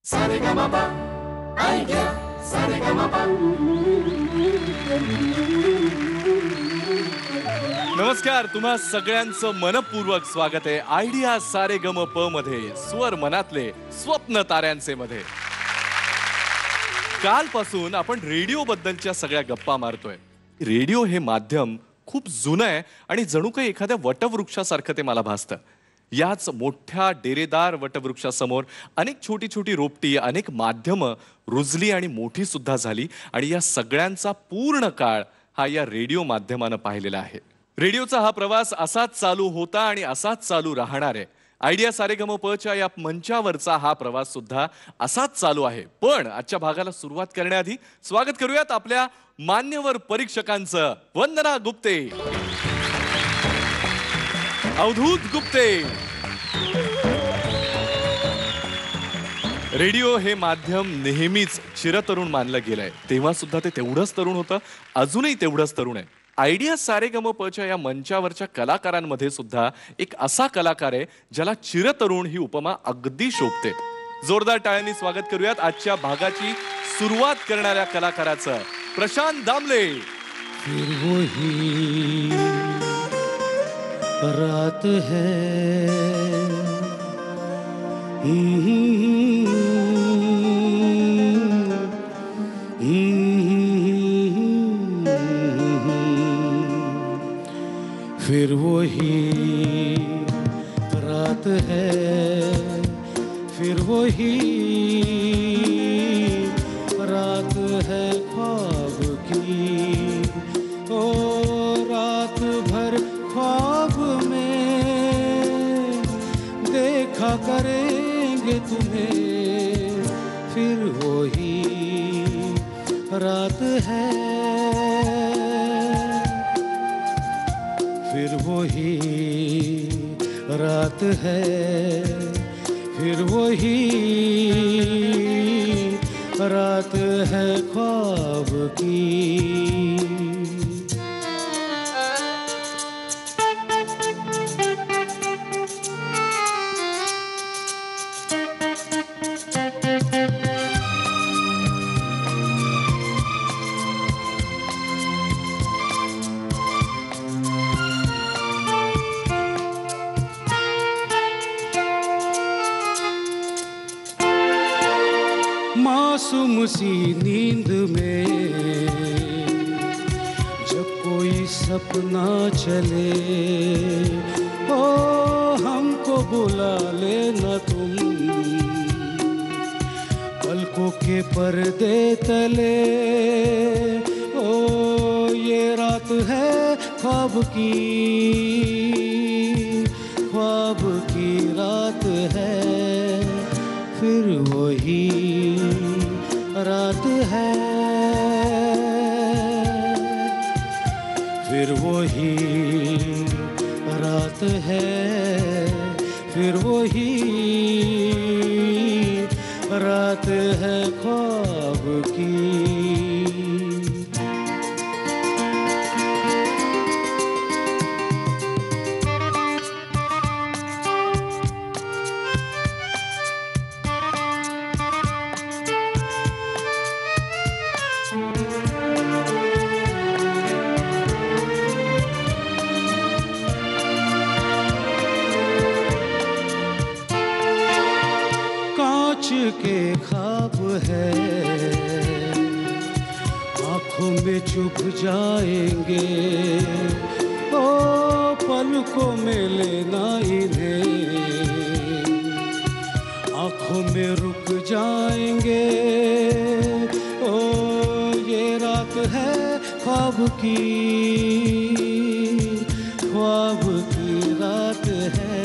Sa Re Ga Ma Pa idea Sa Re Ga Ma Pa. नमस्कार, तुम्हा सगळ्यांचं मनपूर्वक स्वागत आहे आयडिया सारेगम प मध्ये, स्वर मनातले स्वप्न ताऱ्यांचे मध्ये. कालपासून आपण रेडिओ बद्दलच्या सगळ्या गप्पा मारतोय. रेडिओ हे माध्यम खूप जुनं आहे आणि जणू काही एखाद्या वटवृक्षासारखं ते मला भासतं. याच मोठ्या डेरेदार वटवृक्षासमोर अनेक छोटी छोटी रोपटी, अनेक माध्यमं रुजली आणि मोठी सुद्धा झाली आणि या सगळ्यांचा पूर्ण काळ हा या रेडिओ माध्यमानं पाहिलेला आहे. रेडिओचा हा प्रवास असाच चालू होता आणि असाच चालू राहणार आहे. आयडिया सारेगमपच्या या मंचावरचा हा प्रवास सुद्धा असाच चालू आहे. पण आजच्या भागाला सुरुवात करण्याआधी स्वागत करूयात आपल्या मान्यवर परीक्षकांचं. वंदना गुप्ते, अवधूत गुप्ते. रेडिओ हे माध्यम नेहमीच चिरतरुण मानलं गेलंय. तेव्हा सुद्धा ते तेवढंच तरुण होतं, अजूनही तेवढंच तरुण आहे. आयडिया सारेगमपच्या या मंचावरच्या कलाकारांमध्ये सुद्धा एक असा कलाकार आहे ज्याला चिरतरुण ही उपमा अगदी शोभते. जोरदार टाळ्यांनी स्वागत करूयात आजच्या भागाची सुरुवात करणाऱ्या कलाकाराचं. प्रशांत दामले. फिर वही रात है, फिर वही रात है, फिर वही रात है ख्वाब की. ओ रात भर ख्वाब में देखा करेंगे तुम्हें, फिर वही रात है, फिर वही रात है, फिर वही रात है ख्वाब की. मासूम सी नींद में जब कोई सपना चले, ओ हमको बुला लेना तुम पलकों के पर्दे तले. ओ ये रात है ख्वाब की, ख्वाब की रात है, फिर वही रात है, फिर वही रात है, फिर वही रात है ख्वाब की. के ख्वाब है आँखों में चुप जाएंगे, ओ पलकों में लेना इन्हें, आँखों में रुक जाएंगे. ओ ये रात है ख्वाब की, ख्वाब की रात है,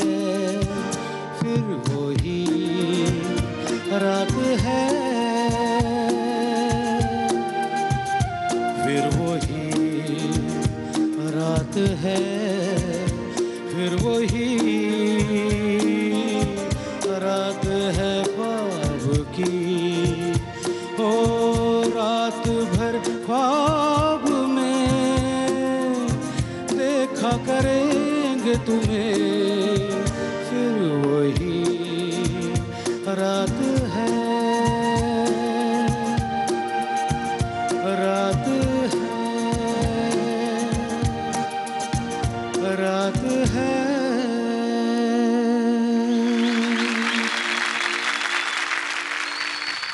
फिर वही रात है, फिर वही रात है, फिर वही रात है ख्वाब की. ओ रात भर ख्वाब में देखा करेंगे तुम्हें, फिर वही रात है.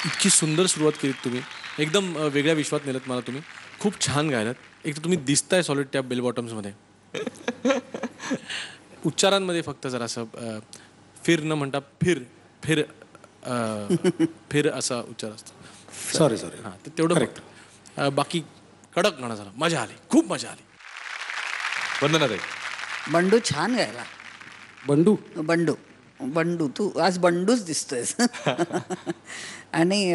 इतकी सुंदर सुरुवात केलीत तुम्ही, एकदम वेगळ्या विश्वात नेलत मला तुम्ही. खूप छान गायलात. एक तर तुम्ही दिसताय सॉलिड त्या बेल बॉटम्समध्ये. उच्चारांमध्ये फक्त जरासं फिर न म्हणता फिर फिर फिर असा उच्चार असतो. सॉरी हां, तर तेवढं फक्त. बाकी कडक गाणं झालं. मजा आली, खूप मजा आली. वंदनाताई. बंडू छान गायला. बंडू बंडू तू आज बंडूच दिसतोयस. आणि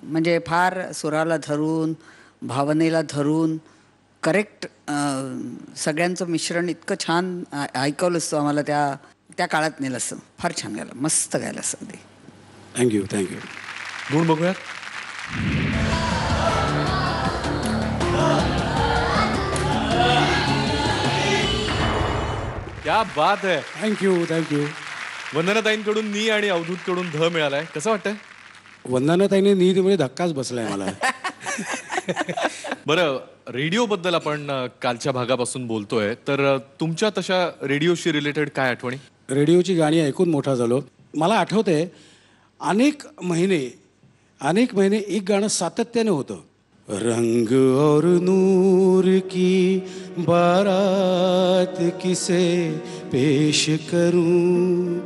म्हणजे फार सुराला धरून, भावनेला धरून, करेक्ट सगळ्यांचं मिश्रण इतकं छान ऐकवलंस तू आम्हाला. त्या काळात नेलं असं. फार छान गायला, मस्त गायला असं अगदी. थँक्यू. गुण बघूयात. क्या बात है. थँक्यू. वंदनाताईंकडून नी आणि अवधूतकडून ध मिळालाय. कसं वाटतंय? वंदनाताईने नीट म्हणजे धक्काच बसलाय मला. बरं, रेडिओबद्दल आपण कालच्या भागापासून बोलतोय, तर तुमच्या तशा रेडिओशी रिलेटेड काय आठवणी? रेडिओची गाणी ऐकून मोठा झालो. मला आठवतंय अनेक महिने एक गाणं सातत्याने होतं. रंग और नूर की बारात किसे पेश करूं,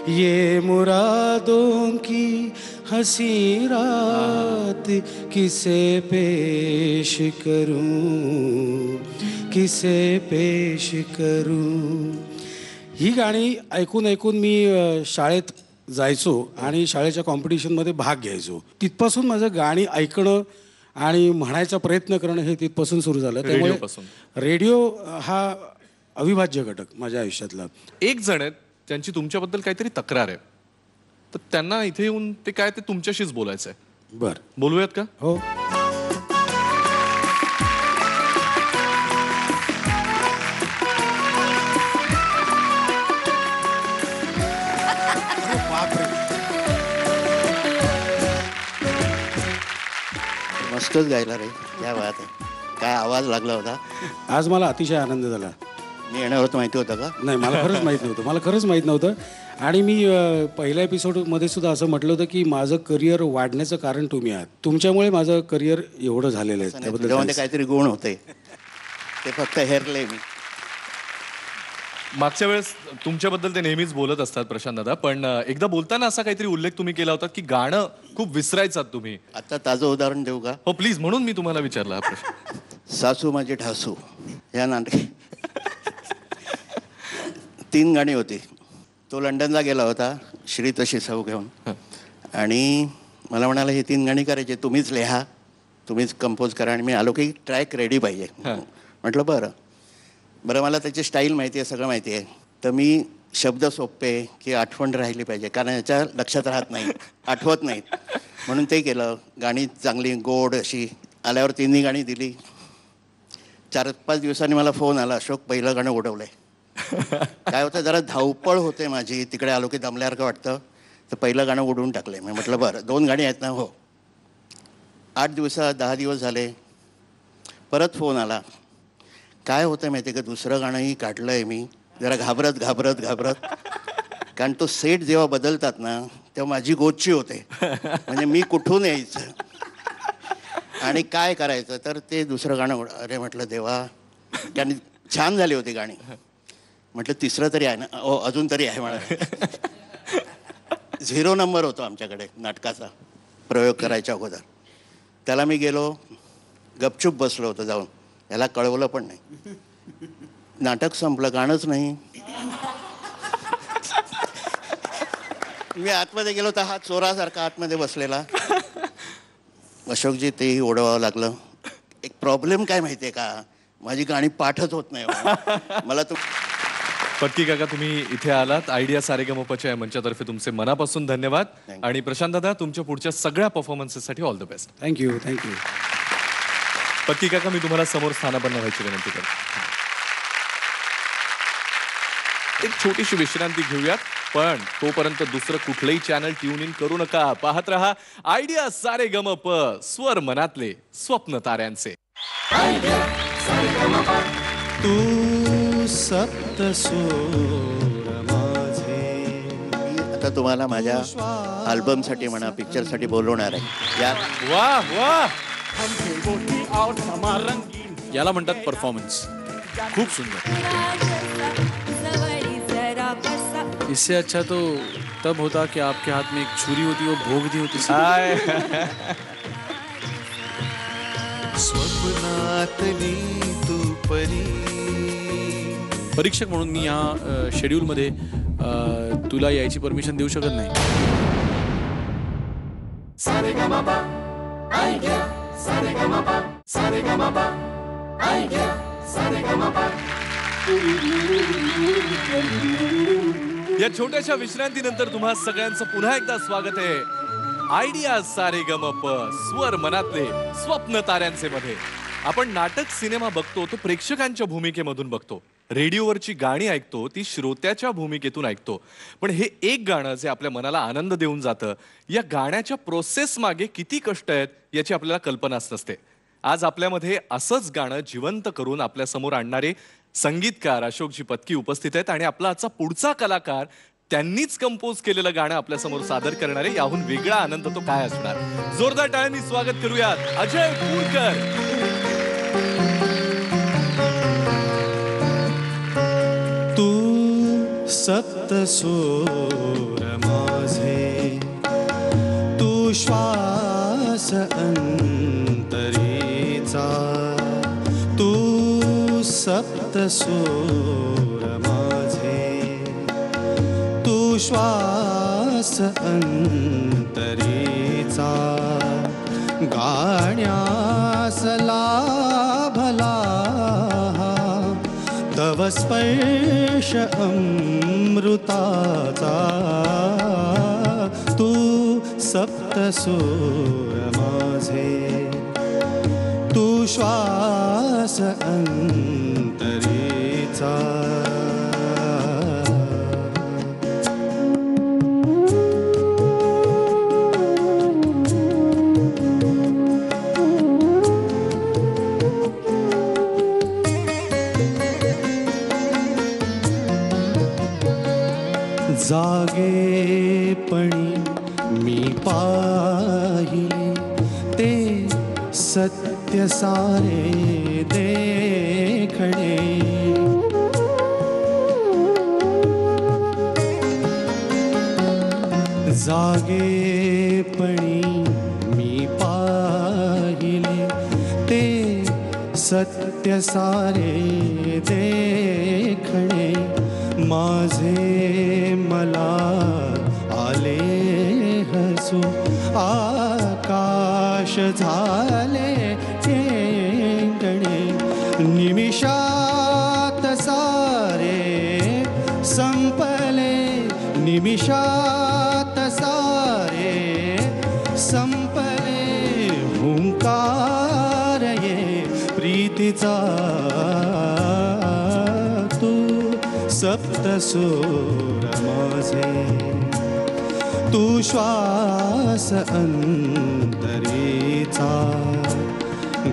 ये मुरादों की हसी रात किसे पेश करूं. ही गाणी ऐकून मी शाळेत जायचो आणि शाळेच्या कॉम्पिटिशनमध्ये भाग घ्यायचो. तिथपासून माझं गाणी ऐकणं आणि म्हणायचा प्रयत्न करणं हे तिथपासून सुरू झालं. त्यामुळे रेडिओ हा अविभाज्य घटक माझ्या आयुष्यातला. एक जण आहेत त्यांची तुमच्याबद्दल काहीतरी तक्रार आहे, तर त्यांना इथे येऊन ते काय ते तुमच्याशीच बोलायचं आहे. बरं, बोलूयात का? हो. मस्तच गायला रे. क्या बात आहे. काय आवाज लागला होता. आज मला अतिशय आनंद झाला. मी येणार होतं माहिती होतं का? नाही, मला खरंच माहीत नव्हतं. आणि मी पहिल्या एपिसोडमध्ये सुद्धा असं म्हटलं होतं की माझं करिअर वाढण्याचं कारण तुम्ही आहात. तुमच्यामुळे माझं करिअर एवढं झालेलं आहे. त्याबद्दल काहीतरी गुण होते, ते फक्त हेरले मी. मागच्या वेळेस तुमच्याबद्दल ते नेहमीच बोलत असतात प्रशांत दादा, पण एकदा बोलताना असा काहीतरी उल्लेख तुम्ही केला होता की गाणं खूप विसरायचात तुम्ही. आता ताजं उदाहरण देऊ का? हो प्लीज, म्हणून मी तुम्हाला विचारला हा प्रश्न. सासू माझी ठासू या नाटक 3 गाणी होती. तो लंडनला गेला होता श्री तशी सौ घेऊन, आणि मला म्हणाला ही 3 गाणी करायची, तुम्हीच लिहा, तुम्हीच कंपोज करा. आणि मी आलो की ट्रॅक रेडी पाहिजे. म्हटलं बरं मला त्याची स्टाईल माहिती आहे, सगळं माहिती आहे. तर मी शब्द सोपे की आठवण राहिली पाहिजे, कारण याच्या लक्षात राहत नाही, आठवत नाहीत, म्हणून ते केलं. गाणी चांगली गोड अशी आल्यावर 3 गाणी दिली. 4-5 दिवसांनी मला फोन आला, अशोक पहिलं गाणं उडवलंय. काय होतं, जरा धावपळ होते माझी, तिकडे आलो की दमल्यासारखं वाटतं, तर पहिलं गाणं उडवून टाकलंय. मी म्हटलं बरं 2 गाणी आहेत ना? हो. 8 दिवसात 10 दिवस झाले, परत फोन आला. काय होतं माहिती आहे का, दुसरं गाणंही काढलं आहे मी, जरा घाबरत कारण तो सेट जेव्हा बदलतात ना तेव्हा माझी गोची होते, म्हणजे मी कुठून यायचं आणि काय करायचं. तर ते दुसरं गाणं अरे म्हटलं देवा, कारण छान झाली होती गाणी. म्हटलं तिसरं तरी आहे ना? हो, अजून तरी आहे म्हणा. 0 नंबर होतो आमच्याकडे नाटकाचा प्रयोग करायच्या अगोदर. त्याला मी गेलो, गपचूप बसलो होतो जाऊन, याला कळवलं पण नाही. नाटक संपलं, गाणंच नाही. मी आतमध्ये गेलो तर हा चोरासारखा आतमध्ये बसलेला. अशोकजी तेही ओढवावं लागलं. एक प्रॉब्लेम काय माहिती आहे का, माझी गाणी पाठच होत नाही मला. पक्की काका, तुम्ही इथे आलात. आयडिया सारेगमपच्या मंचातर्फे तुमचे मनापासून धन्यवाद. आणि प्रशांत दादा, तुमच्या पुढच्या सगळ्या परफॉर्मन्सेससाठी ऑल द बेस्ट. थँक्यू. पक्की काका, मी तुम्हाला समोर स्थानापन्न व्हायची विनंती करतो. एक छोटीशी विश्रांती घेऊयात, पण तोपर्यंत दुसरं कुठलंही चॅनल ट्यून इन करू नका. पाहत रहा आयडिया सारेगमप, स्वर मनातले स्वप्न ताऱ्यांचे. तू सप्त स्वर माझे. मी आता आता तुम्हाला माझ्या अल्बमसाठी म्हणा पिक्चरसाठी बोलवणार आहे. या वा वा. याला म्हणतात परफॉर्मन्स. खूप सुंदर. इससे अच्छा तो तब होता कि आपके हाथ में एक छुरी होती वो भोग दी होती. स्वप्नातली तू परी. परीक्षक म्हणून मी या शेड्यूलमध्ये तुला यायची परमिशन देऊ शकत नाही. Saregama, I get Saregama, Saregama, I get Saregama. या छोट्याशा विश्रांतीनंतर तुम्हा सगळ्यांचं पुन्हा एकदा स्वागत आहे आयडिया सारे गम प स्वर मनातले स्वप्न ताऱ्यांचे मध्ये. आपण नाटक सिनेमा बघतो तो प्रेक्षकांच्या भूमिकेमधून बघतो. रेडिओवरची गाणी ऐकतो ती श्रोत्याच्या भूमिकेतून ऐकतो. पण हे एक गाणं जे आपल्या मनाला आनंद देऊन जातं, या गाण्याच्या प्रोसेस मागे किती कष्ट आहेत याची आपल्याला कल्पनाच नसते. आज आपल्यामध्ये असंच गाणं जिवंत करून आपल्या समोर आणणारे संगीतकार अशोकजी पत्की उपस्थित आहेत आणि आपला आजचा पुढचा कलाकार त्यांनीच कंपोज केलेलं गाणं आपल्या समोर सादर करणारे. याहून वेगळा आनंद तो काय असणार. जोरदार टाळ्यांनी स्वागत करूयात अजय पूरकर. तू सप्तसूर माझे, तू श्वास अंतरीचा, तू सप्तसूर माझे, तू श्वास अंतरीचा, गाण्यास लाभला तव स्पर्श अमृताचा, तू सप्तसूर माझे, तू श्वास अंतरीचा. जागेपणी मी पाहिले ते सत्य सारे देखणे, जागेपणी मी पाहिले ते सत्य सारे देखणे, माझे मला आले हसू, आकाश झाले ठेंगणे, निमिषात सारे संपले, निमिषात सारे संपले, हुंकार ये प्रीतीचा, तू सप्तसूर माझे, तू श्वास अंतरीचा,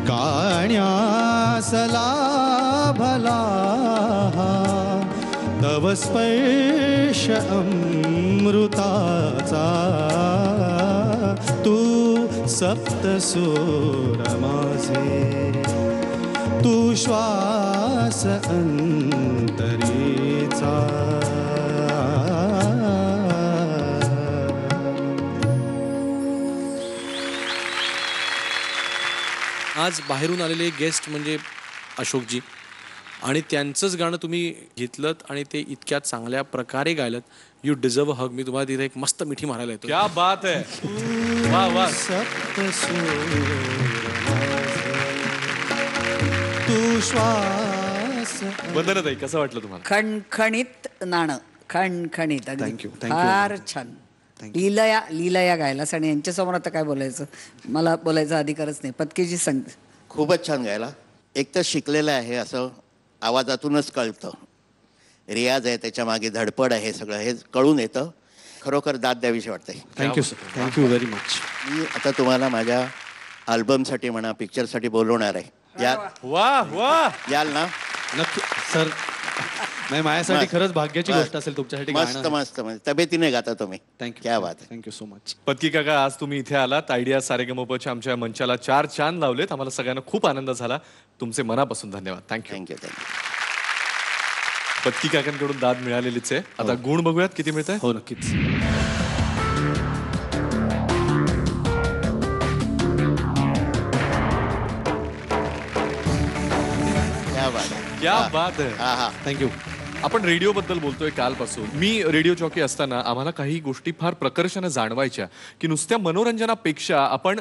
गाण्यास लाभला तव स्पर्श अमृताचा, तू सप्तसूर माझे, तू श्वास अंतरीचा. आज बाहेरून आलेले गेस्ट म्हणजे अशोकजी आणि त्यांचंच गाणं तुम्ही घेतलं आणि ते इतक्या चांगल्या प्रकारे गायलं. यू डिझर्व हग. मी तुम्हाला तिथे एक मस्त मिठी मारायला येतो. क्या बात है. वा वा. तू श्वास. वंदनाताई कसं वाटलं तुम्हाला. खणखणीत नाणं, खणखणीत. अगदी Thank you. फार छान. लीलया लीलया गायलास आणि यांच्यासमोर आता काय बोलायचं, मला बोलायचा अधिकारच नाही. पत्कीजी संग खूपच छान गायला. एक तर शिकलेलं आहे असं आवाजातूनच कळतं. रियाज आहे त्याच्या मागे, धडपड आहे, सगळं हे कळून येतं. खरोखर दाद द्यावीशी वाटते. Thank you sir. Thank you very much. मी आता तुम्हाला माझ्या अल्बमसाठी म्हणा पिक्चरसाठी बोलवणार आहे. वा वा. याल ना. नक्की सर. नाही माझ्यासाठी खरंच भाग्याची गोष्ट असेल तुमच्यासाठी मस्त गाणं. मस्त मस्त तब्येतीने गाता तुम्ही. थँक्यू क्या बात आहे. Thank you so much. पत्की काका, आज तुम्ही इथे आलात, आयडिया सारेगमपच्या आमच्या मंचाला 4 चांद लावलेत. आम्हाला सगळ्यांना खूप आनंद झाला. तुमचे मनापासून धन्यवाद. थँक्यू. Thank you thank you. पत्की काकांकडून दाद मिळालेलीच आहे. आता गुण बघूयात किती मिळत आहे. हो नक्कीच. क्या बात आहे. क्या बात आहे. हा हा. थँक्यू. आपण रेडिओ बद्दल बोलतोय कालपासून. मी रेडिओ जॉकी असताना आम्हाला काही गोष्टी फार प्रकर्षाने जाणवायच्या की नुसत्या मनोरंजनापेक्षा आपण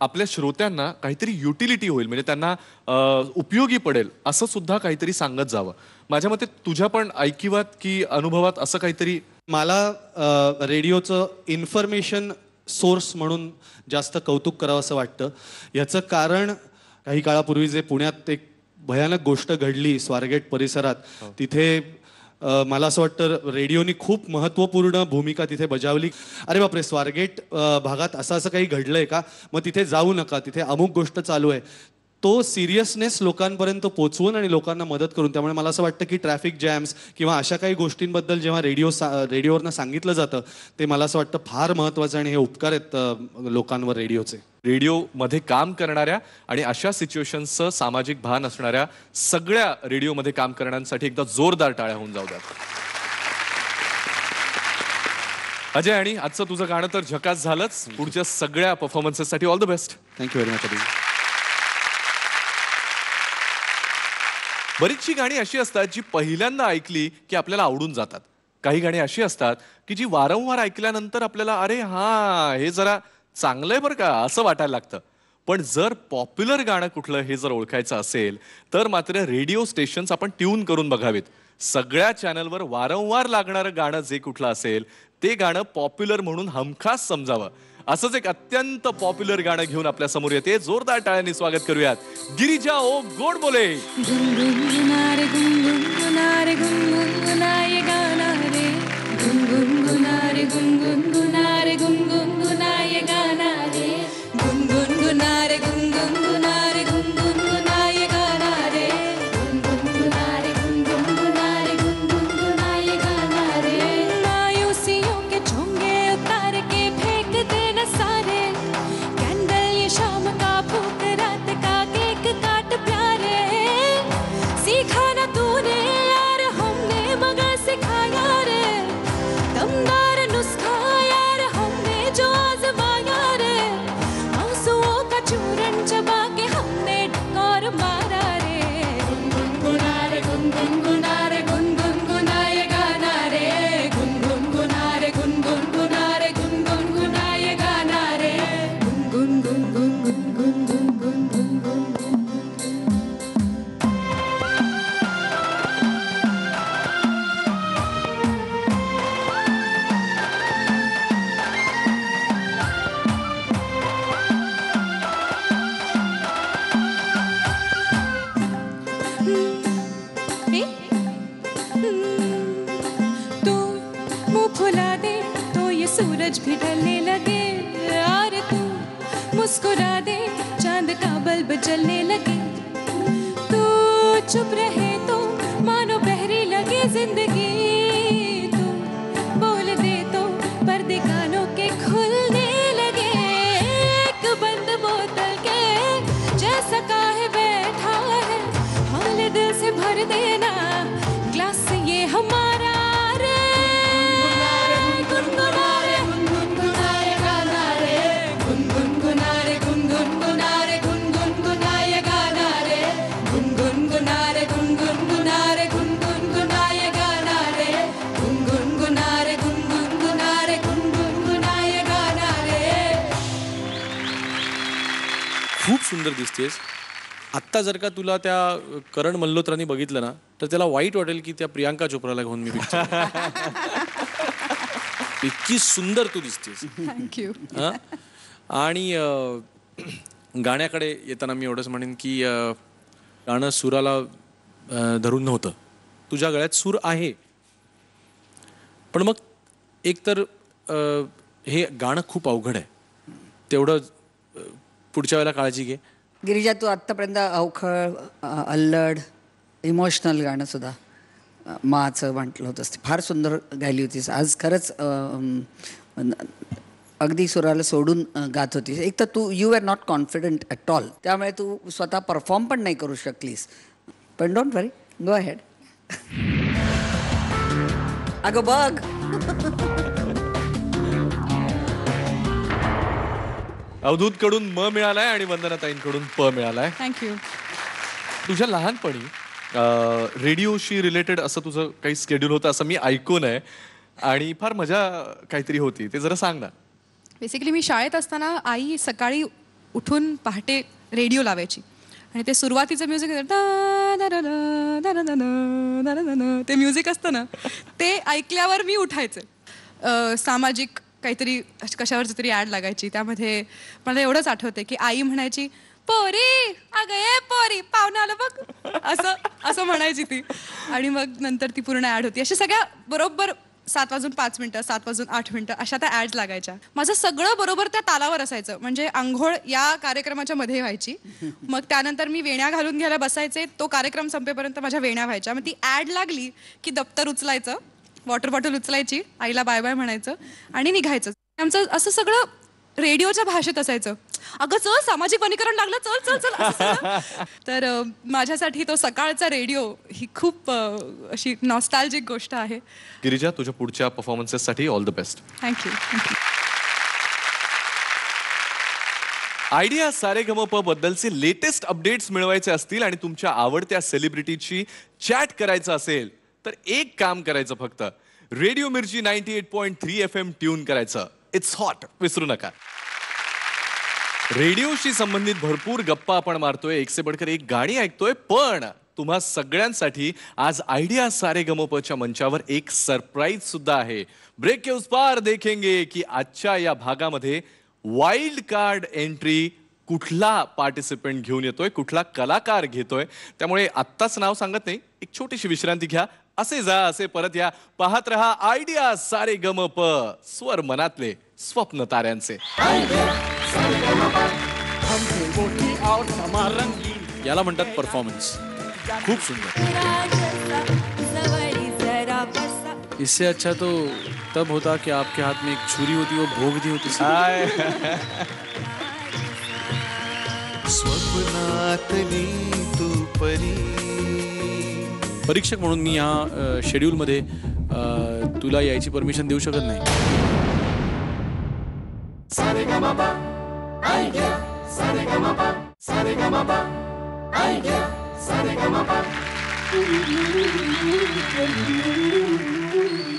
आपल्या श्रोत्यांना काहीतरी युटिलिटी होईल, म्हणजे त्यांना उपयोगी पडेल असं सुद्धा काहीतरी सांगत जावं. माझ्या मते तुझ्या पण ऐकिवात की अनुभवात असं काहीतरी. मला रेडिओचं इन्फॉर्मेशन सोर्स म्हणून जास्त कौतुक करावं असं वाटतं. याचं कारण काही काळापूर्वी जे पुण्यात एक भयानक गोष्ट घडली स्वारगेट परिसरात, तिथे मला असं वाटतं रेडिओनी खूप महत्त्वपूर्ण भूमिका तिथे बजावली. अरे बापरे, स्वारगेट भागात असं काही घडलंय का, मग तिथे जाऊ नका, तिथे अमुक गोष्ट चालू आहे. तो सिरियसनेस लोकांपर्यंत पोचवून आणि लोकांना मदत करून. त्यामुळे मला असं वाटतं की ट्रॅफिक जॅम्स किंवा अशा काही गोष्टींबद्दल जेव्हा रेडिओवरनं सांगितलं जातं ते मला असं वाटतं फार महत्त्वाचं, आणि हे उपकार आहेत लोकांवर रेडिओचे. रेडिओमध्ये काम करणाऱ्या आणि अशा सिच्युएशनचं सामाजिक भान असणाऱ्या सगळ्या रेडिओमध्ये काम करण्यासाठी एकदा जोरदार टाळ्या होऊन जाऊ द्यात. अजय, आणि आजचं तुझं गाणं तर झकास झालंच. पुढच्या सगळ्या परफॉर्मन्सेससाठी all the best. Thank you very much. बरीचशी गाणी अशी असतात जी पहिल्यांदा ऐकली की आपल्याला आवडून जातात. काही गाणी अशी असतात की जी वारंवार ऐकल्यानंतर आपल्याला अरे हा, हे जरा चांगलंय बरं का असं वाटायला लागतं. पण जर पॉप्युलर गाणं कुठलं हे जर ओळखायचं असेल तर मात्र रेडिओ स्टेशन्स आपण ट्यून करून बघावेत. सगळ्या चॅनलवर वारंवार लागणारं गाणं जे कुठलं असेल ते गाणं पॉप्युलर म्हणून हमखास समजावं. असंच एक अत्यंत पॉप्युलर गाणं घेऊन आपल्या समोर येते. जोरदार टाळ्यांनी स्वागत करूयात गिरिजा ओ गोड बोले. गुनगुनारे गुनगुनारे गुनगुनाये गाना रे, गुनगुनारे गुनगुनारे गुनगुनाये गाना रे, गुनगुनारे गुनगुनारे गुनगुनाये गाना रे, गुनगुनारे गुनगुनारे गुनगुनाये गाना रे. मायूसियों के चोंगे उतार के फेंक देना सारे, कैंडल ये शाम का फूक रात का केक काट प्यारे. सीखा ना तूने यार हमने मगर सिखाया रे, दमदार नुस्खा यार हमने जो आजमाया रे. आंसुओं का चूरन चबा के हमने डकार मारा रे. गुनगुनारे गुनगुनारे गुनगुनाये गाना रे, गुनगुनारे गुनगुनारे गुनगुनाये गाना रे, तू मुंह फुला दे तो ये सूरज भी ढलने लगे. और तू मुस्कुरा दे चांद का बल्ब जलने लगे. तू चुप रहे तो मानो बहरी लगे जिंदगी. तू बोल दे तो पर्दे कानों के खुलने लगे. एक बंद बोतल के जैसा काहे बैठा है, हाल दिल से भर देना ग्लास ये हमारा रे. गुनगुनारे गुनगुनाये गाना रे, गुनगुनारे गुनगुनारे गुनगुनाये गाना रे, गुनगुनारे गुनगुनारे गुनगुनाये गाना रे, गुनगुनारे गुनगुनारे गुनगुनाये गाना रे. खूप सुंदर दिसतेस. आत्ता जर का तुला त्या करण मल्होत्रानी बघितलं ना तर त्याला वाईट वाटेल की त्या प्रियांका चोप्राला घेऊन मी पिक्चर. इतकी सुंदर तू दिसतेस. थँक्यू. हा? आणि गाण्याकडे येताना मी एवढंच म्हणेन की गाणं सुराला धरून नव्हतं. तुझ्या गळ्यात सूर आहे, पण मग एकतर हे गाणं खूप अवघड आहे. तेवढं पुढच्या वेळेला काळजी घे. गिरिजा, तू आत्तापर्यंत अवखळ, अल्लड, इमोशनल गाणं सुद्धा माचं म्हटलं होतंस ते फार सुंदर गायली होतीस आज. खरंच अगदी सुराला सोडून गात होतीस. एक तर तू you are not confident at all, त्यामुळे तू स्वतः परफॉर्म पण नाही करू शकलीस. पण डोंट वरी, गो अहेड. अगं बघ. अवधूतकडून म मिळालाय आणि वंदनाताईंकडून प मिळालाय. थँक्यू. तुझ्या लहानपणी रेडिओशी रिलेटेड असं तुझं काही स्केड्यूल होतं असं मी ऐकून आहे आणि फार मजा काहीतरी होती, ते जरा सांग ना. बेसिकली मी शाळेत असताना आई सकाळी उठून पहाटे रेडिओ लावायची आणि ते सुरुवातीचं म्युझिक ते म्युझिक असतं ना, ते ऐकल्यावर मी उठायचे. सामाजिक काहीतरी कशावरची तरी ॲड लागायची, त्यामध्ये मला एवढंच आठवते की आई म्हणायची, पोरी अगं ए पोरी पाहुणे आलं बघ, असं म्हणायची ती. आणि मग नंतर ती पूर्ण ॲड होती. अशा सगळ्या बरोबर 7:05, 7:08 अशा त्या ॲड्स लागायच्या. माझं सगळं बरोबर त्या तालावर असायचं. म्हणजे आंघोळ या कार्यक्रमाच्या मध्ये व्हायची, मग त्यानंतर मी वेण्या घालून घ्यायला बसायचे, तो कार्यक्रम संपेपर्यंत माझ्या वेण्या व्हायच्या. मग ती ॲड लागली की दप्तर उचलायचं, वॉटर बॉटल उचलायची, आईला बाय बाय म्हणायचं आणि निघायचं. आमचं असं सगळं रेडिओच्या भाषेत असायचं. अगं चल सामाजिक वनीकरण लागलं, चल चल चल असं सगळं. तर माझ्यासाठी तो सकाळचा रेडिओ ही खूप अशी नॉस्टॅल्जिक गोष्ट आहे. गिरिजा, तुझ्या पुढच्या परफॉर्मन्सेससाठी all the best. Thank you. Idea Saregamapa बद्दलचे लेटेस्ट अपडेट्स मिळवायचे असतील आणि तुमच्या आवडत्या सेलिब्रिटीची चॅट करायचं असेल तर एक काम करायचं, फक्त रेडिओ मिर्ची 98.3 FM ट्यून करायचं. इट्स हॉट, विसरू नका. रेडिओशी संबंधित भरपूर गप्पा आपण मारतोय, एक से बडकर एक गाणी ऐकतोय, पण तुम्हा सगळ्यांसाठी आज आयडिया सारेगमपच्या मंचावर एक सरप्राईज सुद्धा आहे. ब्रेक के उस पार देखेंगे की आजच्या या भागामध्ये वाइल्ड कार्ड एंट्री कुठला पार्टिसिपेंट घेऊन येतोय, कुठला कलाकार घेतोय. त्यामुळे आत्ताच नाव सांगत नाही, एक छोटीशी विश्रांती घ्या, असे जा असे परत या. पाहत रहा आयडिया सारेगमप, स्वर मनातले स्वप्न ताऱ्यांचे. याला म्हणतात परफॉर्मन्स. खूप सुंदर. इससे अच्छा तो तब होता कि आपके हाथ में एक छुरी होती, वो भोग दी होती. स्वप्नातली तू परी. परीक्षक म्हणून मी ह्या शेड्यूलमध्ये तुला यायची परमिशन देऊ शकत नाही.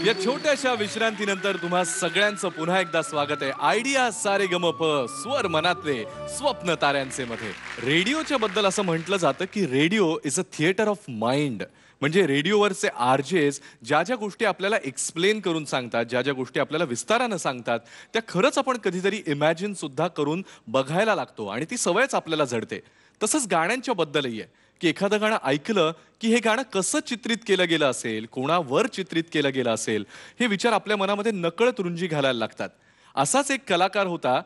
या छोट्याशा विश्रांतीनंतर तुम्हा सगळ्यांचं पुन्हा एकदा स्वागत आहे आयडिया सारेगमप, स्वर मनातले स्वप्न ताऱ्यांचे मध्ये. रेडिओच्या बद्दल असं म्हटलं जातं की radio is a theatre of mind. म्हणजे रेडिओवरचे आरजेस ज्या ज्या गोष्टी आपल्याला एक्सप्लेन करून सांगतात, ज्या ज्या गोष्टी आपल्याला विस्तारानं सांगतात, त्या खरंच आपण कधीतरी इमॅजिन सुद्धा करून बघायला लागतो आणि ती सवयच आपल्याला जडते. तसंच गाण्यांच्या बद्दलही आहे की एखादं गाणं ऐकलं की हे गाणं कसं चित्रित केलं गेलं असेल, कोणावर चित्रित केलं गेलं असेल, हे विचार आपल्या मनामध्ये नकळत रुंजी घालायला लागतात. असाच एक कलाकार होता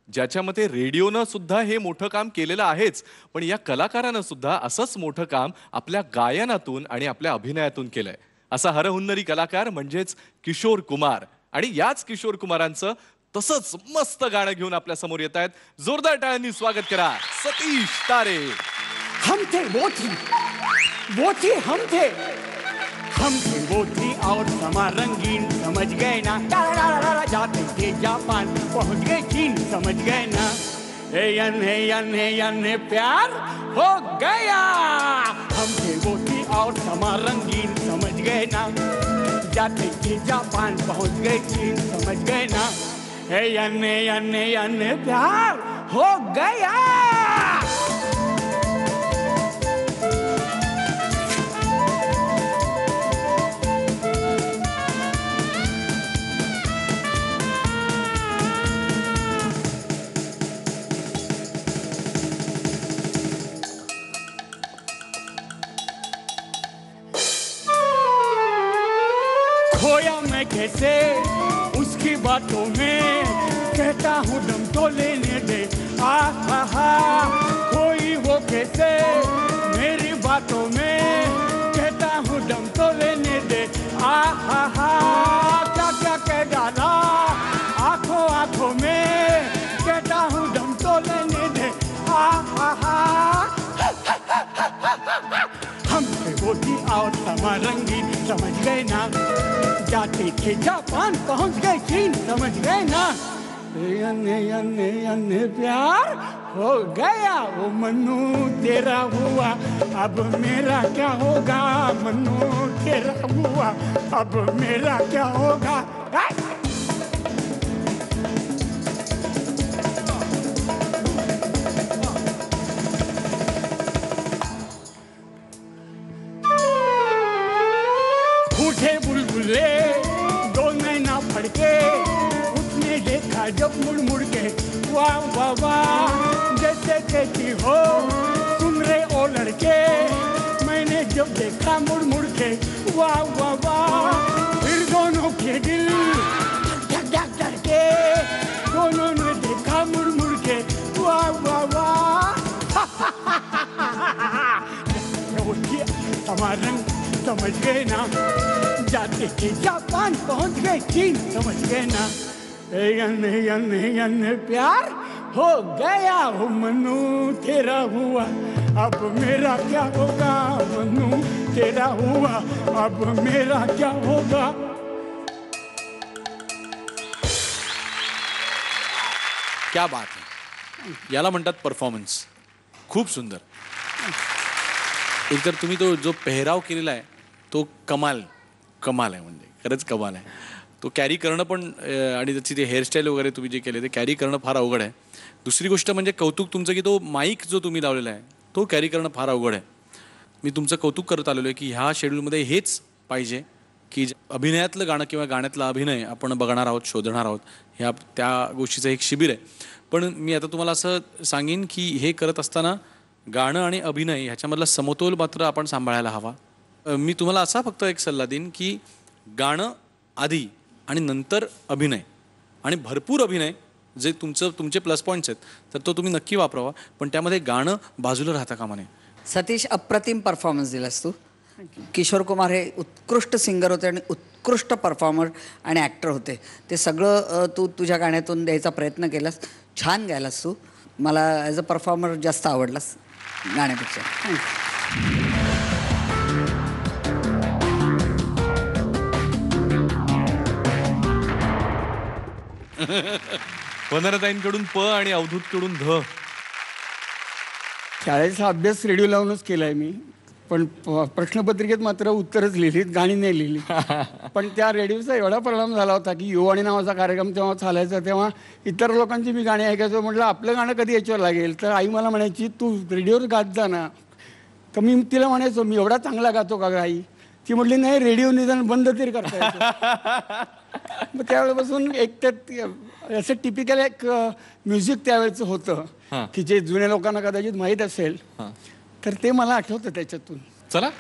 ज्याच्यामध्ये रेडिओनं सुद्धा हे मोठं काम केलेलं आहेच, पण या कलाकारानं सुद्धा असंच मोठं काम आपल्या गायनातून आणि आपल्या अभिनयातून केलंय. असा हरहुन्नरी कलाकार म्हणजेच किशोर कुमार. आणि याच किशोर कुमारांचं तसंच मस्त गाणं घेऊन आपल्या समोर येत आहेत. जोरदार टाळ्यांनी स्वागत करा सतीश तारे. हम थे वो थी हम थे वो थी और समा रंगीन, समझ गए ना. जाते थे जापान, पहुंच गए चीन, समझ गए ना. हे यन प्यार हो गया. हम थे वो थी और समा रंगीन, समझ गए ना. जाते थे जापान, पहुंच गए चीन, समझ गए ना. हे यन प्यार हो गया. खोया मैं कैसे उसकी बातों में, कहता हूँ दम तो लेने दे. आहा कोई वो कैसे मेरी बातों में, कहता हूँ दम तो लेने समा रंगीन समझ गए ना, जाते थे जापान पहुंच गए चीन समझ गए ना। अन्य अन्य अन्य प्यार हो गया वो मन्नू तेरा हुआ, अब मेरा क्या होगा मन्नू तेरा हुआ, अब मेरा क्या होगा। उठे बुलबुले दो नैना फड़के, उसने देखा जब मुड़ मुड़ के, वाह वाह वाह जैसे कहती हो सुन रहे ओ लड़के, मैंने जब देखा मुड़ मुड़ के, वाह वाह वाह फिर दोनों के दिल धक धक धड़के, दोनों ने देखा मुड़ मुड़ के, वाह वाह वाह। हमारा रंग समझ गए ना, जाते थे जापान पहुंच गए चीन समझ गए ना। प्यार हो गया हो मन्नू तेरा हुआ, अब मेरा क्या होगा मन्नू तेरा हुआ, अब मेरा क्या होगा। क्या बात आहे, याला म्हणतात परफॉर्मन्स. खूप सुंदर. एकतर तुम्ही तो जो पेहराव केलेला आहे तो कमाल आहे, म्हणजे खरंच कमाल आहे. तो कॅरी करणं पण आणि त्याची ते हेअरस्टाईल वगैरे तुम्ही जे केले ते कॅरी करणं फार अवघड आहे. दुसरी गोष्ट म्हणजे कौतुक तुमचं की तो माईक जो तुम्ही लावलेला आहे तो कॅरी करणं फार अवघड आहे. मी तुमचं कौतुक करत आलेलो आहे की ह्या शेड्यूलमध्ये हेच पाहिजे की अभिनयातलं गाणं किंवा गाण्यातला अभिनय आपण बघणार आहोत, शोधणार आहोत. ह्या त्या गोष्टीचं एक शिबिर आहे. पण मी आता तुम्हाला असं सांगेन की हे करत असताना गाणं आणि अभिनय ह्याच्यामधला समतोल मात्र आपण सांभाळायला हवा. मी तुम्हाला असा फक्त एक सल्ला देईन की गाणं आधी आणि नंतर अभिनय, आणि भरपूर अभिनय जे तुमचे प्लस पॉईंट्स आहेत तर तो तुम्ही नक्की वापरावा, पण त्यामध्ये गाणं बाजूला राहता कामा नये. सतीश, अप्रतिम परफॉर्मन्स दिलास तू. किशोर कुमार हे उत्कृष्ट सिंगर होते आणि उत्कृष्ट परफॉर्मर आणि ॲक्टर होते. ते सगळं तू तुझ्या गाण्यातून द्यायचा प्रयत्न केलास. छान गायलास तू. मला ॲज अ परफॉर्मर जास्त आवडलास गाण्यापेक्षा. वंदनाताईंकडून प आणि अवधूतकडून ध. शाळेचा अभ्यास रेडिओ लावूनच केला आहे मी, पण प्रश्नपत्रिकेत मात्र उत्तरच लिहिलीत, गाणी नाही लिहिली. पण त्या रेडिओचा एवढा परिणाम झाला होता की युवाणी नावाचा कार्यक्रम तेव्हा चालायचा, तेव्हा इतर लोकांची मी गाणी ऐकायचो. म्हटलं आपलं गाणं कधी याच्यावर लागेल, तर आई मला म्हणायची तू रेडिओवर गात जा ना. तर मी तिला म्हणायचो मी एवढा चांगला गातो का आई. ती म्हटली नाही रेडिओ निदान बंद तरी करता येतो. मग त्यावेळेपासून एक त्यात असं टिपिकल एक म्युझिक त्यावेळेचं होतं की जे जुन्या लोकांना कदाचित माहीत असेल, तर ते मला आठवतं त्याच्यातून. चला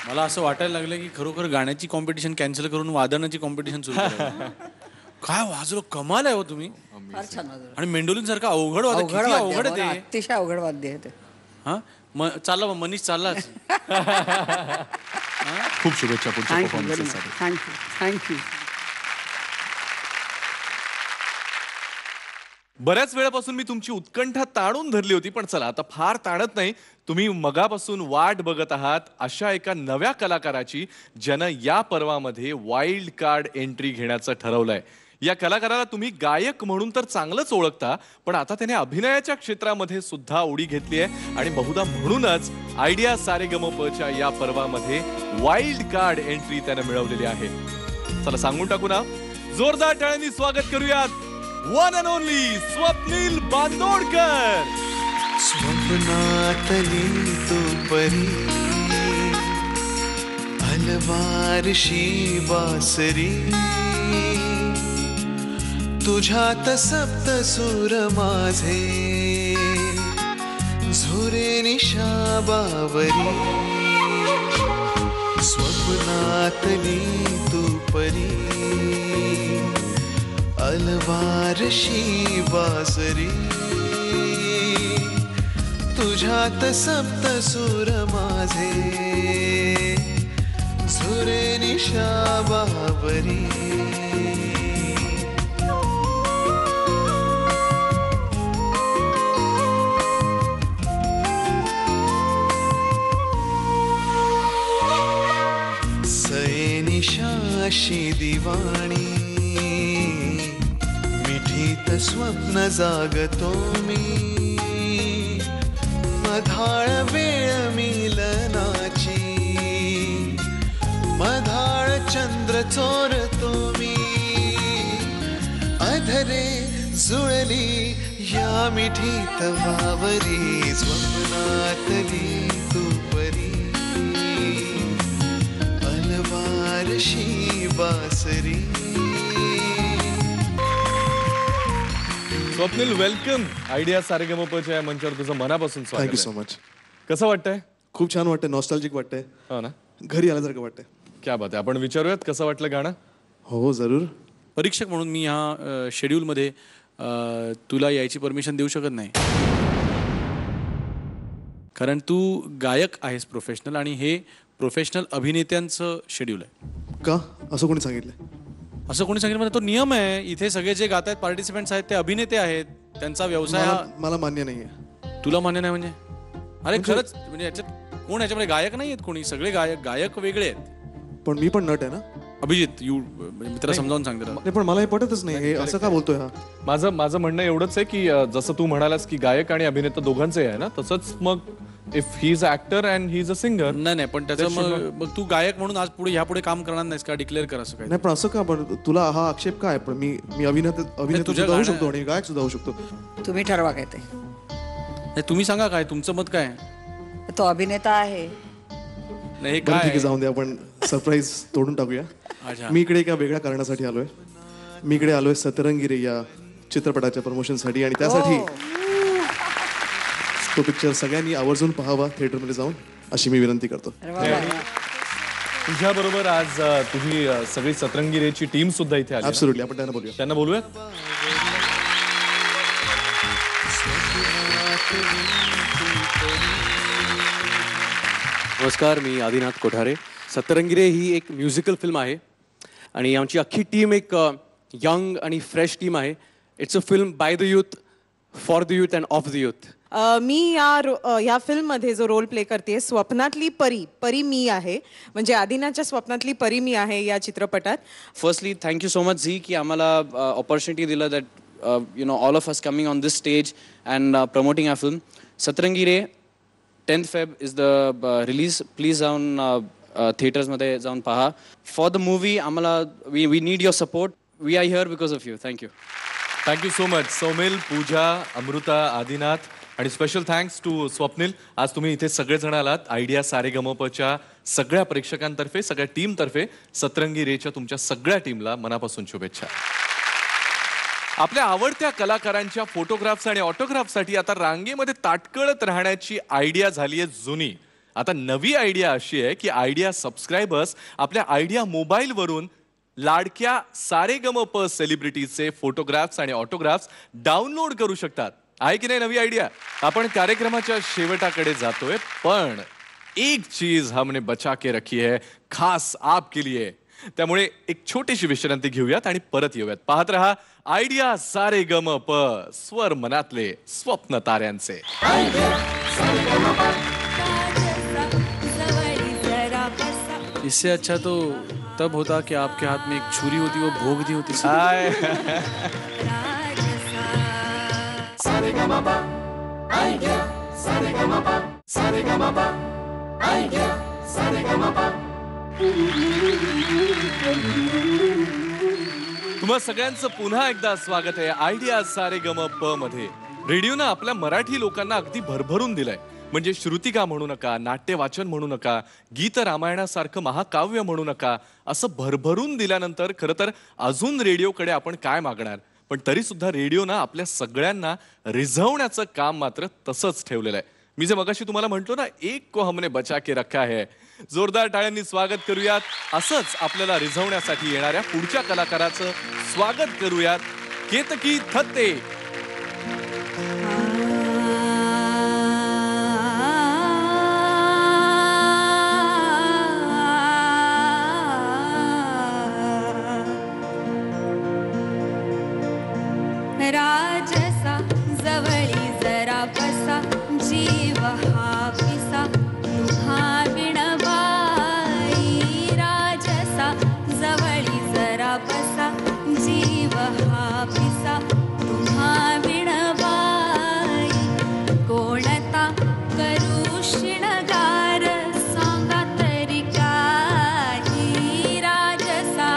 मला असं वाटायला लागलं की खरोखर गाण्याची कॉम्पिटिशन कॅन्सल करून वादनाची कॉम्पिटिशन सुरू करायला. काय वाजलो, कमाल आहे हो तुम्ही. फार छान वाजवलं. आणि मेंडोलिन सारखं अवघड वाद्य, किती अवघड आहे ते. अतिशय अवघड वाद्य आहे ते. हा चालला मग मनीष चाललाच. खूप शुभेच्छा पुढच्या थँक्यू परफॉर्मन्ससाठी. Thank you thank you. बऱ्याच वेळापासून मी तुमची उत्कंठा ताणून धरली होती, पण चला आता फार ताणत नाही. तुम्ही मगापासून वाट बघत आहात अशा एका नव्या कलाकाराची, ज्यानं या पर्वामध्ये वाईल्ड कार्ड एंट्री घेण्याचं ठरवलंय. या कलाकाराला तुम्ही गायक म्हणून तर चांगलंच ओळखता, पण आता त्याने अभिनयाच्या क्षेत्रामध्ये सुद्धा उडी घेतली आहे आणि बहुधा म्हणूनच आयडिया सारेगमपच्या या पर्वामध्ये वाईल्ड कार्ड एंट्री त्याने मिळवलेली आहे. चला सांगून टाकू ना, जोरदार टाळ्यांनी स्वागत करूयात one and only Swapnil Bandodkar. स्वप्नातली तू परी अलवारशी बासरी तुझ्यात सप्त सूर माझे झुरे निशा बावरी. स्वप्नातली तू परी अलवारशी बासरी तुझ्यात सप्त सूर माझे झुरे निशा बावरी. निशाशी दिवाणी मिठीत स्वप्न जागतो मी मधाळ वेळ मिलनाची मधाळ चंद्र चोरतो मी अधरे जुळली या मिठीत वावरी. स्वप्नातली तू परी अलवारशी बासरी. स्वप्नील, वेलकम आयडिया सारेगमपच्या या मंचावर तुझं मनापासून स्वागत. Thank you so much. कसं वाटतंय? खूप छान वाटतंय, नॉस्टॅल्जिक वाटतंय. हो ना, घरी आल्यासारखं वाटतंय. क्या बात आहे. आपण विचारूयात कसं वाटलं गाणं. हो जरूर. परीक्षक म्हणून मी ह्या शेड्यूलमध्ये तुला यायची परमिशन देऊ शकत नाही, कारण तू गायक आहेस प्रोफेशनल आणि हे प्रोफेशनल अभिनेत्यांचं शेड्यूल आहे. का असं कोणी सांगितलंय? असं कोणी सांगितलं म्हणजे तो नियम आहे. इथे सगळे जे गात आहेत पार्टिसिपेंट्स आहेत ते अभिनेते आहेत, त्यांचा व्यवसाय मला मान्य नाहीये. तुला मान्य नाही म्हणजे? अरे खरंच, म्हणजे याच्यात कोण, याच्यामध्ये गायक नाही आहेत कोणी, सगळे गायक वेगळे आहेत. पण मी पण नट आहे ना. अभिजित, मी त्याला समजावून सांगते. नाही पण मला हे पटतच नाही, हे असं का बोलतोय हा? माझं म्हणणं एवढंच आहे की जसं तू म्हणालास की गायक आणि अभिनेता दोघांचे आहे ना, तसंच मग if he is actor and he is a singer. नाही पण त्याचं मग तू गायक म्हणून आज पुढे ह्यापुढे काम करणार नाहीस का? डिक्लेअर कर असं काय? नाही पण असं का? पण तुला हा आक्षेप काय? पण मी अभिनेता सुद्धा होऊ शकतो आणि गायक सुद्धा होऊ शकतो. तुम्ही ठरवा काय ते. तुम्ही सांगा काय तुमचं मत काय? तो अभिनेता आहे. नाही ठीक आहे, जाऊन दे, आपण सरप्राईज तोडून टाकूया. मी इकडे एका वेगळ्या कारणासाठी आलोय. मी इकडे आलोय सतरंगी रे या चित्रपटाच्या प्रमोशनसाठी आणि त्यासाठी तो पिक्चर सगळ्यांनी आवर्जून पाहावा थिएटरमध्ये जाऊन, अशी मी विनंती करतो. तुझ्या बरोबर आज तुझी सगळी सतरंगी रेची टीम सुद्धा इथे आली. ऍब्सोल्युटली, आपण त्यांना बोलूयात. नमस्कार, मी आदिनाथ कोठारे. सतरंगी रे ही एक म्युझिकल फिल्म आहे आणि आमची अख्खी टीम एक यंग आणि फ्रेश टीम आहे. It's a film by the youth, for the youth and of the youth. मी या फिल्ममध्ये जो रोल प्ले करते स्वप्नातली परी मी आहे, म्हणजे आदिनाथच्या स्वप्नातली परी मी आहे या चित्रपटात. Firstly thank you so much Zee की आम्हाला ऑपॉर्च्युनिटी दिलं that all of us coming on this stage and promoting our film. Satrangi Re 10th Feb is the release. Please जाऊन थिएटर्समध्ये जाऊन पहा. फॉर द मूवी आम्हाला we need your support. We are here because of you. Thank you. Thank you so much Soumil, Pooja, Amruta, Adinath आणि special thanks to Swapnil. आज तुम्ही इथे सगळेजण आलात. आयडिया सारेगमपच्या सगळ्या प्रेक्षकांतर्फे, सगळ्या टीमतर्फे सतरंगी रेच्या तुमच्या सगळ्या टीमला मनापासून शुभेच्छा. आपल्या आवडत्या कलाकारांच्या फोटोग्राफ्स आणि ऑटोग्राफसाठी आता रांगेमध्ये ताटकळत राहण्याची आयडिया झाली आहे जुनी. आता नवी आयडिया अशी आहे की आयडिया सबस्क्रायबर्स आपल्या आयडिया मोबाईलवरून लाडक्या सारेगमप सेलिब्रिटीचे फोटोग्राफ्स आणि ऑटोग्राफ्स डाउनलोड करू शकतात. आहे की नाही नवी आयडिया? आपण कार्यक्रमाच्या शेवटाकडे जातोय, पण एक चीज हमने बचा के रखी है खास आपके लिए. त्यामुळे एक छोटीशी विश्रांती घेऊयात आणि परत येऊयात. पाहत रहा आयडिया सारेगमप, स्वर मनातले स्वप्न ताऱ्यांचे. इससे अच्छा तो तब होता कि आपके हाथ में एक छुरी होती वो भोग दी होती हाय. तुम्हा सगळ्यांचं पुन्हा एकदा स्वागत आहे आयडिया सारे गम प मध्ये. रेडिओनं आपल्या मराठी लोकांना अगदी भरभरून दिलंय. म्हणजे श्रुतिका म्हणू नका, नाट्य वाचन म्हणू नका, गीत रामायणासारखं महाकाव्य म्हणू नका, असं भरभरून दिल्यानंतर खरं तर अजून रेडिओकडे आपण काय मागणार. पण तरी सुद्धा रेडिओनं आपल्या सगळ्यांना रिझवण्याचं काम मात्र तसंच ठेवलेलं आहे. मी जे मगाशी तुम्हाला म्हटलो ना, एक को हमने बचा के रखा है. जोरदार टाळ्यांनी स्वागत करूयात. असंच आपल्याला रिझवण्यासाठी येणाऱ्या पुढच्या कलाकाराचं स्वागत करूयात. केतकी थत्ते. राजसा जवळी जरा बसा जीव हा पिसा तुम्हा विणबाई. राजसा जवळी जरा बसा जीव हा पिसा तुम्हा विणबाई. कोणता करू शिणगार सांगा तरी काही. राजसा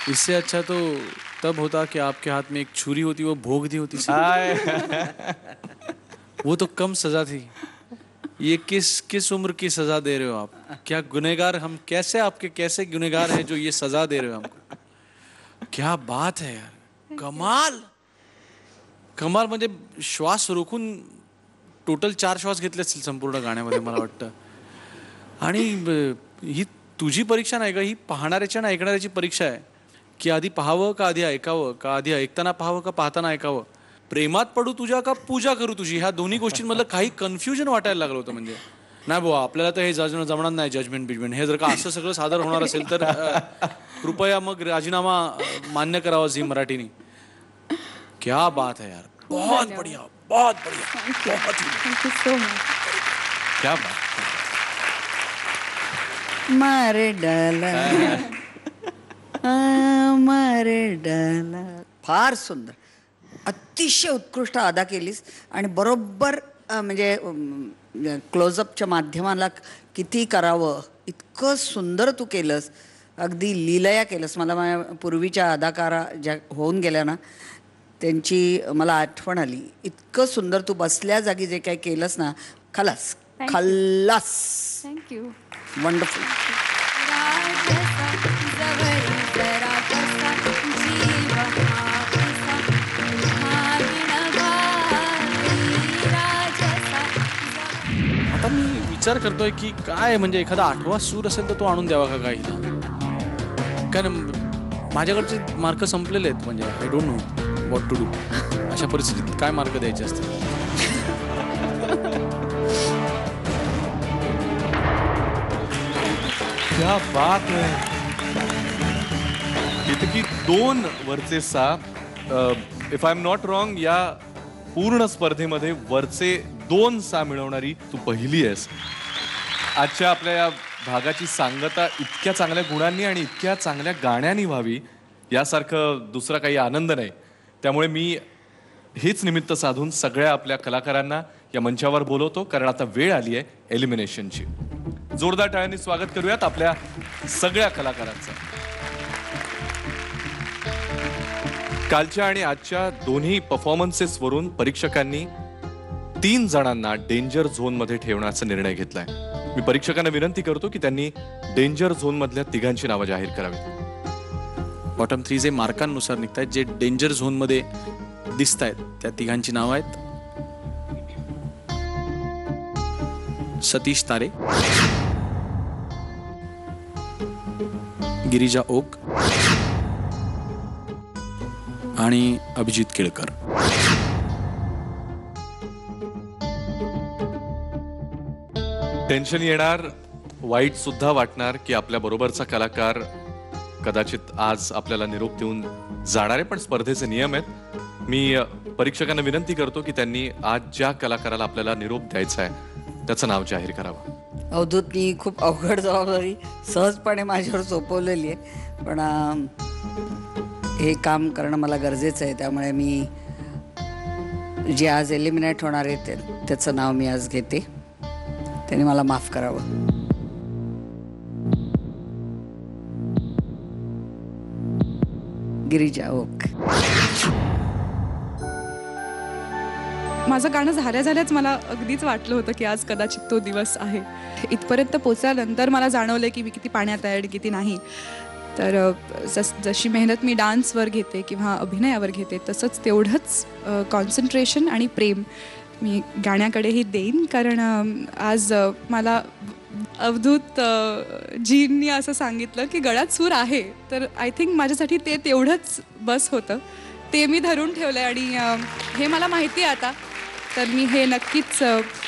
इससे अच्छा तो तब होता कि आपके हाथ में एक छुरी होती वो भोग दी होती. वो तो कम सजा थी. ये किस उम्र की सजा दे रहे हो आप? क्या गुनहगार हम कैसे गुनहगार हैं जो ये सजा दे रहे हो हमको? क्या बात है यार. कमाल म्हणजे श्वास रोखून टोटल 4 श्वास घेतले असतील संपूर्ण गाण्यामध्ये मला वाटतं. आणि ही तुझी परीक्षा नाही का, ही पाहणाऱ्याच्या आणि ऐकणाऱ्याची परीक्षा आहे की आधी पाहावं का आधी ऐकावं, का आधी ऐकताना पाहावं का पाहताना ऐकावं. प्रेमात पडू तुझ्या का पूजा करू तुझी, ह्या दोन्ही गोष्टींमधलं काही कन्फ्युजन वाटायला लागलं होतं. म्हणजे नाही बुवा आपल्याला तर हे जमणार नाही, जजमेंट बिजमेंट हे जर का असं सगळं सादर होणार असेल तर कृपया मग राजीनामा मान्य करावा झी मराठीने. क्या बात है यार, बहुत बढ़िया, बहुत बढ़िया, बहुत थँक्यू सो मच. क्या बात. मारे डाला मारे डाला. फार सुंदर, अतिशय उत्कृष्ट अदा केलीस. आणि बरोबर म्हणजे क्लोजअपच्या माध्यमाला किती करावं इतकं सुंदर तू केलंस. अगदी लीलया केलंस. मला माझ्या पूर्वीच्या अदाकारा ज्या होऊन गेल्या ना त्यांची मला आठवण आली. इतकं सुंदर तू बसल्या जागी जे काही केलंस ना, खलास खल्लास. थँक्यू. वंडरफुल. आता मी विचार करतोय की काय म्हणजे एखादा 8वा सूर असेल तर तो आणून द्यावा का काही. कारण माझ्याकडचे मार्क संपलेले आहेत. म्हणजे I don't know what to do. अशा परिस्थितीत काय मार्क द्यायचे असतात. क्या बात है. पैकी 2 वरचे 6. If I am not wrong, या पूर्ण स्पर्धेमध्ये वरचे 2 6 मिळवणारी तू पहिली आहेस. आजच्या आपल्या या भागाची सांगता इतक्या चांगल्या गुणांनी आणि इतक्या चांगल्या गाण्यांनी व्हावी यासारखं दुसरा काही आनंद नाही. त्यामुळे मी हेच निमित्त साधून सगळ्या आपल्या कलाकारांना या मंचावर बोलवतो, कारण आता वेळ आली आहे एलिमिनेशनची. जोरदार टाळ्यांनी स्वागत करूयात आपल्या सगळ्या कलाकारांचं. कालच्या आणि आजच्या दोन्ही परफॉर्मन्सेसवरून परीक्षकांनी 3 जणांना डेंजर झोनमध्ये ठेवण्याचा निर्णय घेतलाय. मी परीक्षकांना विनंती करतो की त्यांनी डेंजर झोन मधल्या 3घांची नावं जाहीर करावीत. बॉटम 3 जे मार्कांनुसार निघत आहेत, जे डेंजर झोनमध्ये दिसत आहेत, त्या 3घांची नावं आहेत सतीश तारे, गिरिजा ओक आणि अभिजित केळकर. टेन्शन येणार, वाईट सुद्धा वाटणार की आपल्या बरोबरचा कलाकार कदाचित आज आपल्याला निरोप देऊन जाणार आहे, पण स्पर्धेचे नियम आहेत. मी परीक्षकांना विनंती करतो की त्यांनी आज ज्या कलाकाराला आपल्याला निरोप द्यायचा आहे त्याचं नाव जाहीर करावं. अवधूतनी खूप अवघड जबाबदारी सहजपणे माझ्यावर सोपवलेली आहे, पण हे काम करणं मला गरजेचं आहे. त्यामुळे मी जे आज एलिमिनेट होणार आहे त्याचं नाव मी आज घेते. त्याने मला माफ करावं. गिरिजा ओक. माझं गाणं झाल्याच मला अगदीच वाटलं होतं की आज कदाचित तो दिवस आहे. इथपर्यंत पोचल्यानंतर मला जाणवलं की मी किती पाण्यात आहे आणि किती नाही. तर जशी मेहनत मी डान्सवर घेते किंवा अभिनयावर घेते, तसंच तेवढंच कॉन्सन्ट्रेशन आणि प्रेम मी गाण्याकडेही देईन. कारण आज मला अवधूत जींनी असं सांगितलं की गळ्यात सूर आहे, तर आय थिंक माझ्यासाठी ते तेवढंच बस होतं. ते मी धरून ठेवलं आहे आणि हे मला माहिती आहे आता, तर मी हे नक्कीच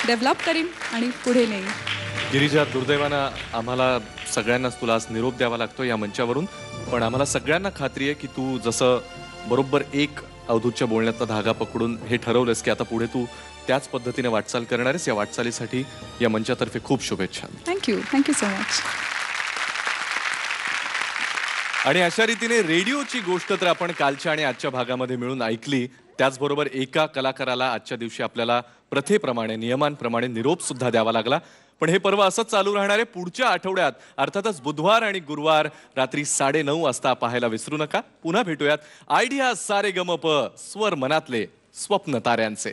डेव्हलप करीन आणि पुढे नेईन. गिरिजा, दुर्दैवानं आम्हाला सगळ्यांनाच तुला आज निरोप द्यावा लागतो या मंचावरून, पण आम्हाला सगळ्यांना खात्री आहे की तू जसं बरोबर एक अवधूतच्या बोलण्यातला धागा पकडून हे ठरवलंस की आता पुढे तू त्याच पद्धतीने वाटचाल करणार आहेस. या वाटचालीसाठी या मंचातर्फे खूप शुभेच्छा. Thank you so much. आणि अशा रीतीने रेडिओची गोष्ट तर आपण कालच्या आणि आजच्या भागामध्ये मिळून ऐकली. त्याचबरोबर एका कलाकाराला आजच्या दिवशी आपल्याला प्रथेप्रमाणे नियमांप्रमाणे निरोप सुद्धा द्यावा लागला. पण हे पर्व असंच चालू राहणार आहे पुढच्या आठवड्यात, अर्थातच बुधवार आणि गुरुवार रात्री 9:30 वाजता पाहायला विसरू नका. पुन्हा भेटूयात आयडिया सारे गमप स्वर मनातले स्वप्न ताऱ्यांचे.